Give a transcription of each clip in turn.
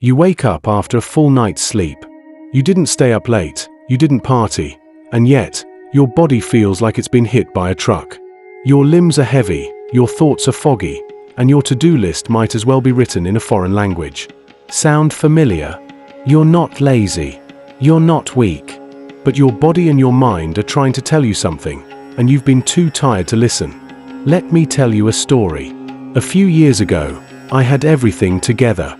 You wake up after a full night's sleep. You didn't stay up late, you didn't party, and yet, your body feels like it's been hit by a truck. Your limbs are heavy, your thoughts are foggy, and your to-do list might as well be written in a foreign language. Sound familiar? You're not lazy. You're not weak. But your body and your mind are trying to tell you something, and you've been too tired to listen. Let me tell you a story. A few years ago, I had everything together.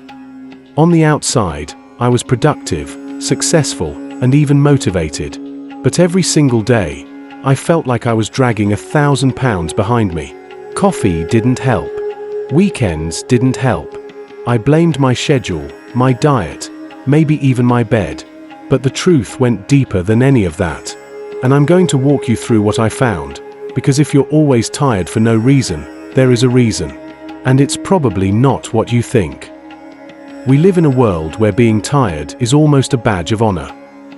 On the outside, I was productive, successful, and even motivated. But every single day, I felt like I was dragging 1,000 pounds behind me. Coffee didn't help. Weekends didn't help. I blamed my schedule, my diet, maybe even my bed. But the truth went deeper than any of that. And I'm going to walk you through what I found, because if you're always tired for no reason, there is a reason. And it's probably not what you think. We live in a world where being tired is almost a badge of honor.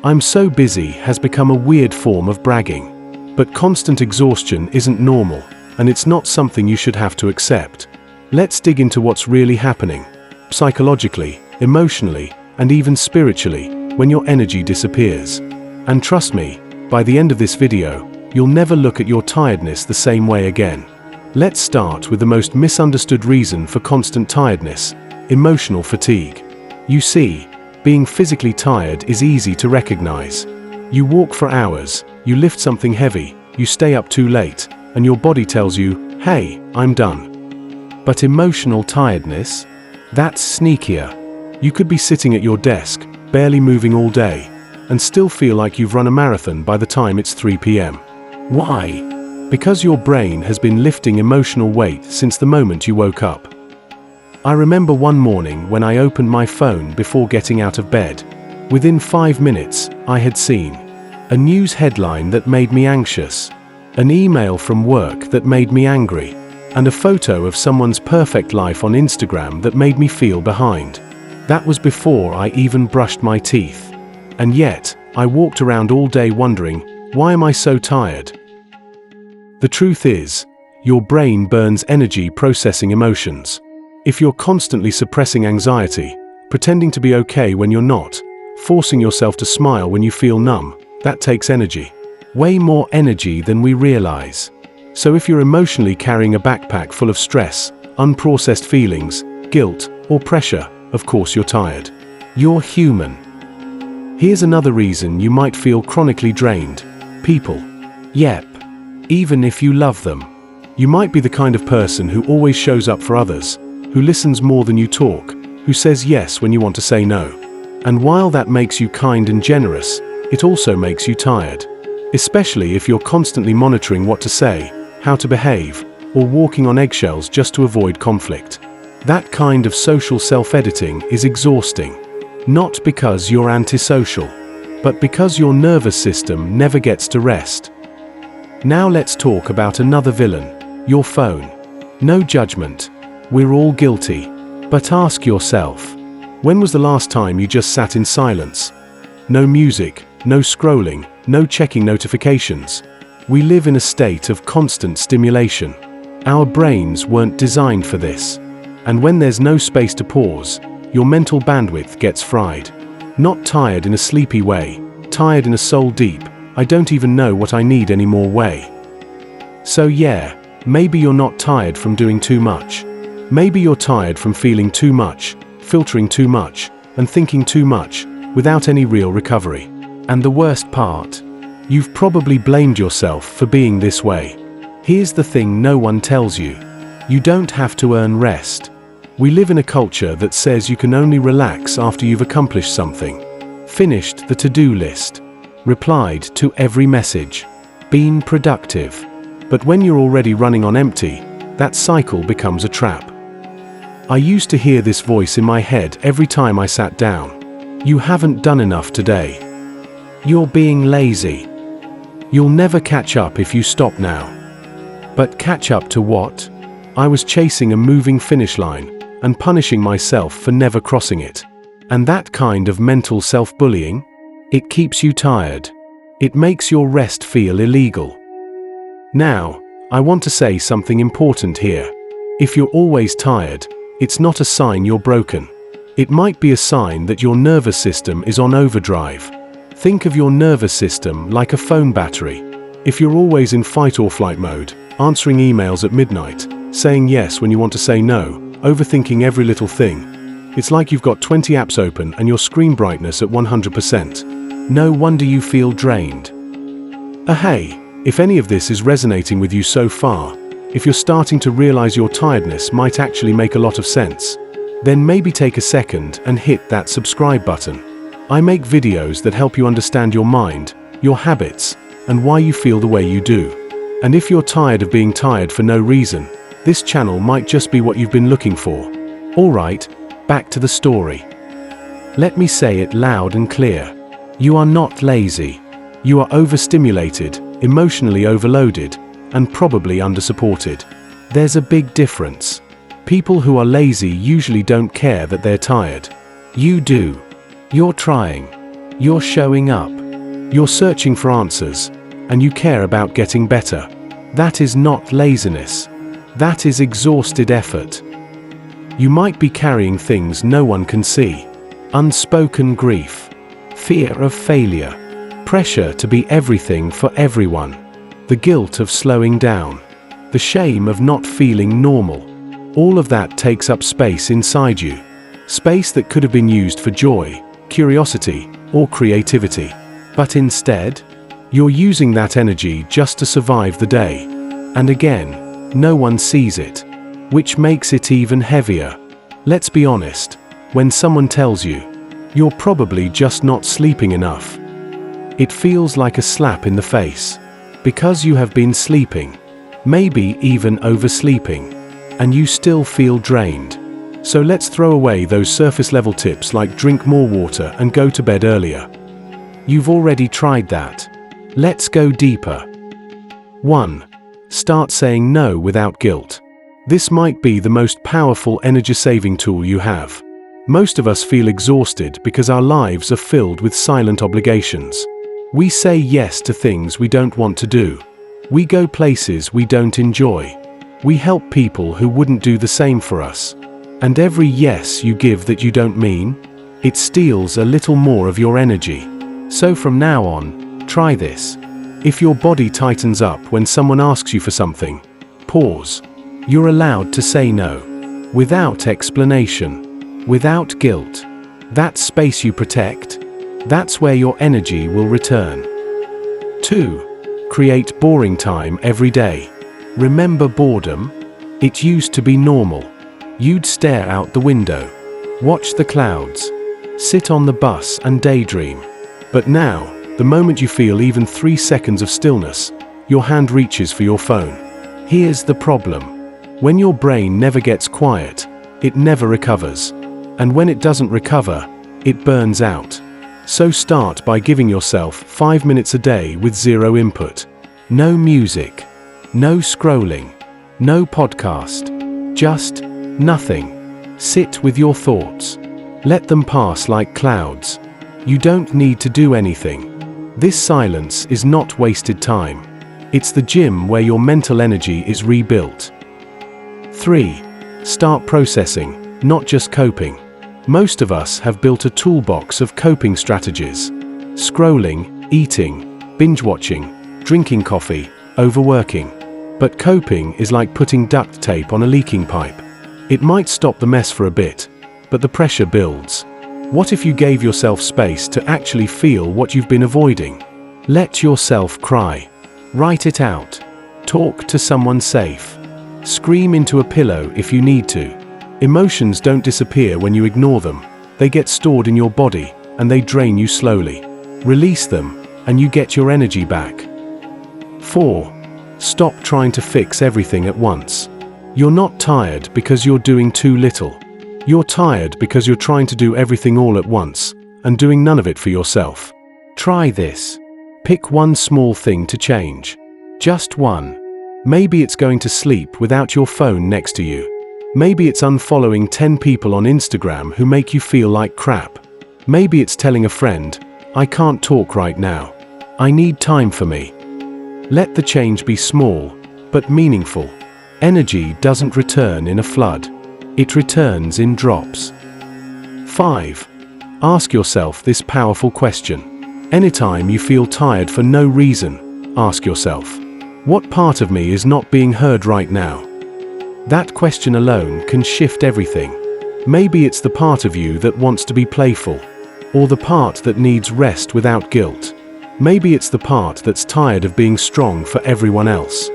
I'm so busy has become a weird form of bragging. But constant exhaustion isn't normal, and it's not something you should have to accept. Let's dig into what's really happening, psychologically, emotionally, and even spiritually, when your energy disappears. And trust me, by the end of this video, you'll never look at your tiredness the same way again. Let's start with the most misunderstood reason for constant tiredness: emotional fatigue. You see, being physically tired is easy to recognize. You walk for hours, you lift something heavy, you stay up too late, and your body tells you, hey, I'm done. But emotional tiredness? That's sneakier. You could be sitting at your desk, barely moving all day, and still feel like you've run a marathon by the time it's 3 p.m. Why? Because your brain has been lifting emotional weight since the moment you woke up. I remember one morning when I opened my phone before getting out of bed. Within 5 minutes, I had seen a news headline that made me anxious, an email from work that made me angry, and a photo of someone's perfect life on Instagram that made me feel behind. That was before I even brushed my teeth. And yet, I walked around all day wondering, why am I so tired? The truth is, your brain burns energy processing emotions. If you're constantly suppressing anxiety, pretending to be okay when you're not, forcing yourself to smile when you feel numb, that takes energy. Way more energy than we realize. So if you're emotionally carrying a backpack full of stress, unprocessed feelings, guilt, or pressure, of course you're tired. You're human. Here's another reason you might feel chronically drained. People. Yep. Even if you love them. You might be the kind of person who always shows up for others, who listens more than you talk, who says yes when you want to say no. And while that makes you kind and generous, it also makes you tired. Especially if you're constantly monitoring what to say, how to behave, or walking on eggshells just to avoid conflict. That kind of social self-editing is exhausting. Not because you're antisocial, but because your nervous system never gets to rest. Now let's talk about another villain, your phone. No judgment. We're all guilty. But ask yourself, when was the last time you just sat in silence? No music, no scrolling, no checking notifications. We live in a state of constant stimulation. Our brains weren't designed for this. And when there's no space to pause, your mental bandwidth gets fried. Not tired in a sleepy way, tired in a soul deep, I don't even know what I need anymore way. So yeah, maybe you're not tired from doing too much. Maybe you're tired from feeling too much, filtering too much, and thinking too much, without any real recovery. And the worst part? You've probably blamed yourself for being this way. Here's the thing no one tells you. You don't have to earn rest. We live in a culture that says you can only relax after you've accomplished something. Finished the to-do list. Replied to every message. Been productive. But when you're already running on empty, that cycle becomes a trap. I used to hear this voice in my head every time I sat down. You haven't done enough today. You're being lazy. You'll never catch up if you stop now. But catch up to what? I was chasing a moving finish line and punishing myself for never crossing it. And that kind of mental self-bullying? It keeps you tired. It makes your rest feel illegal. Now, I want to say something important here. If you're always tired, it's not a sign you're broken. It might be a sign that your nervous system is on overdrive. Think of your nervous system like a phone battery. If you're always in fight or flight mode, answering emails at midnight, saying yes when you want to say no, overthinking every little thing, it's like you've got 20 apps open and your screen brightness at 100%. No wonder you feel drained. Hey, if any of this is resonating with you so far, if you're starting to realize your tiredness might actually make a lot of sense, then maybe take a second and hit that subscribe button. I make videos that help you understand your mind, your habits, and why you feel the way you do. And if you're tired of being tired for no reason, this channel might just be what you've been looking for. Alright, back to the story. Let me say it loud and clear. You are not lazy. You are overstimulated, emotionally overloaded, and probably undersupported. There's a big difference. People who are lazy usually don't care that they're tired. You do. You're trying. You're showing up. You're searching for answers, and you care about getting better. That is not laziness. That is exhausted effort. You might be carrying things no one can see. Unspoken grief. Fear of failure. Pressure to be everything for everyone. The guilt of slowing down. The shame of not feeling normal. All of that takes up space inside you. Space that could have been used for joy, curiosity, or creativity. But instead, you're using that energy just to survive the day. And again, no one sees it, which makes it even heavier. Let's be honest, when someone tells you, you're probably just not sleeping enough, it feels like a slap in the face. Because you have been sleeping, maybe even oversleeping, and you still feel drained. So let's throw away those surface level tips like drink more water and go to bed earlier. You've already tried that. Let's go deeper. 1. Start saying no without guilt. This might be the most powerful energy-saving tool you have. Most of us feel exhausted because our lives are filled with silent obligations. We say yes to things we don't want to do. We go places we don't enjoy. We help people who wouldn't do the same for us. And every yes you give that you don't mean, it steals a little more of your energy. So from now on, try this. If your body tightens up when someone asks you for something, pause. You're allowed to say no. Without explanation. Without guilt. That space you protect, that's where your energy will return. 2. Create boring time every day. Remember boredom? It used to be normal. You'd stare out the window, watch the clouds, sit on the bus and daydream. But now, the moment you feel even 3 seconds of stillness, your hand reaches for your phone. Here's the problem. When your brain never gets quiet, it never recovers. And when it doesn't recover, it burns out. So start by giving yourself 5 minutes a day with zero input. No music. No scrolling. No podcast. Just nothing. Sit with your thoughts. Let them pass like clouds. You don't need to do anything. This silence is not wasted time. It's the gym where your mental energy is rebuilt. 3. Start processing, not just coping. Most of us have built a toolbox of coping strategies. Scrolling, eating, binge-watching, drinking coffee, overworking. But coping is like putting duct tape on a leaking pipe. It might stop the mess for a bit, but the pressure builds. What if you gave yourself space to actually feel what you've been avoiding? Let yourself cry. Write it out. Talk to someone safe. Scream into a pillow if you need to. Emotions don't disappear when you ignore them. They get stored in your body, and they drain you slowly. Release them, and you get your energy back. 4. Stop trying to fix everything at once. You're not tired because you're doing too little. You're tired because you're trying to do everything all at once, and doing none of it for yourself. Try this. Pick one small thing to change. Just one. Maybe it's going to sleep without your phone next to you. Maybe it's unfollowing 10 people on Instagram who make you feel like crap. Maybe it's telling a friend, I can't talk right now. I need time for me. Let the change be small, but meaningful. Energy doesn't return in a flood. It returns in drops. 5. Ask yourself this powerful question. Anytime you feel tired for no reason, ask yourself, what part of me is not being heard right now? That question alone can shift everything. Maybe it's the part of you that wants to be playful, or the part that needs rest without guilt. Maybe it's the part that's tired of being strong for everyone else.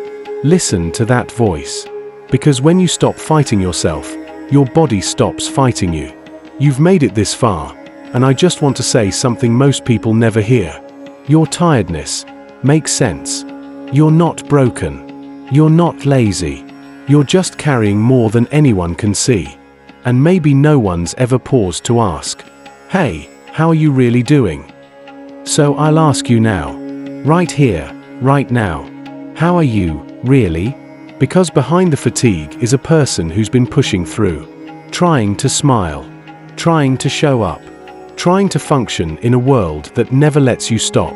Listen to that voice. Because when you stop fighting yourself, your body stops fighting you. You've made it this far, and I just want to say something most people never hear. Your tiredness makes sense. You're not broken. You're not lazy. You're just carrying more than anyone can see. And maybe no one's ever paused to ask, hey, how are you really doing? So I'll ask you now, right here, right now, how are you, really? Because behind the fatigue is a person who's been pushing through, trying to smile, trying to show up, trying to function in a world that never lets you stop.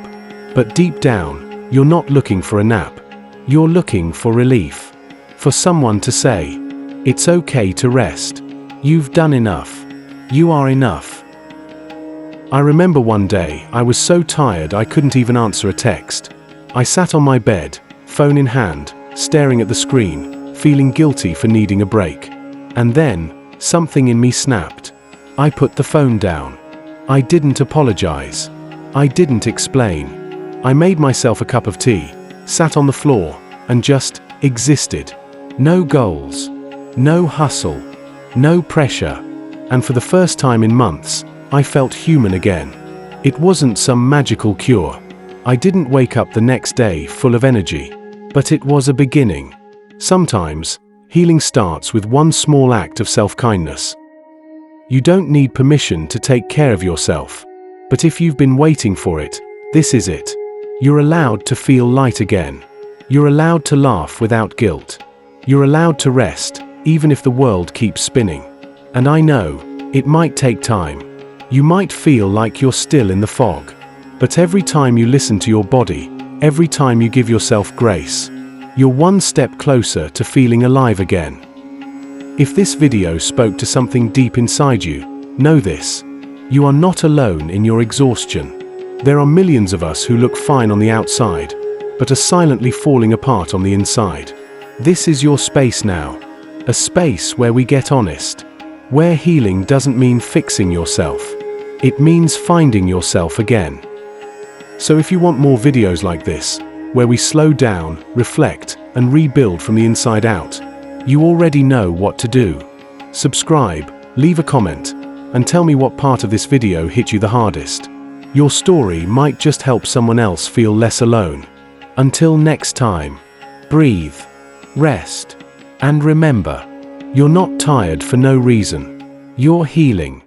But deep down, you're not looking for a nap. You're looking for relief. For someone to say, it's okay to rest. You've done enough. You are enough. I remember one day I was so tired I couldn't even answer a text. I sat on my bed, phone in hand, staring at the screen, feeling guilty for needing a break. And then, something in me snapped. I put the phone down. I didn't apologize. I didn't explain. I made myself a cup of tea, sat on the floor, and just existed. No goals. No hustle. No pressure. And for the first time in months, I felt human again. It wasn't some magical cure. I didn't wake up the next day full of energy. But it was a beginning. Sometimes, healing starts with one small act of self-kindness. You don't need permission to take care of yourself. But if you've been waiting for it, this is it. You're allowed to feel light again. You're allowed to laugh without guilt. You're allowed to rest, even if the world keeps spinning. And I know, it might take time. You might feel like you're still in the fog. But every time you listen to your body, every time you give yourself grace, you're one step closer to feeling alive again. If this video spoke to something deep inside you, know this. You are not alone in your exhaustion. There are millions of us who look fine on the outside, but are silently falling apart on the inside. This is your space now. A space where we get honest. Where healing doesn't mean fixing yourself. It means finding yourself again. So if you want more videos like this, where we slow down, reflect, and rebuild from the inside out, you already know what to do. Subscribe, leave a comment, and tell me what part of this video hit you the hardest. Your story might just help someone else feel less alone. Until next time, breathe, rest, and remember, you're not tired for no reason. You're healing.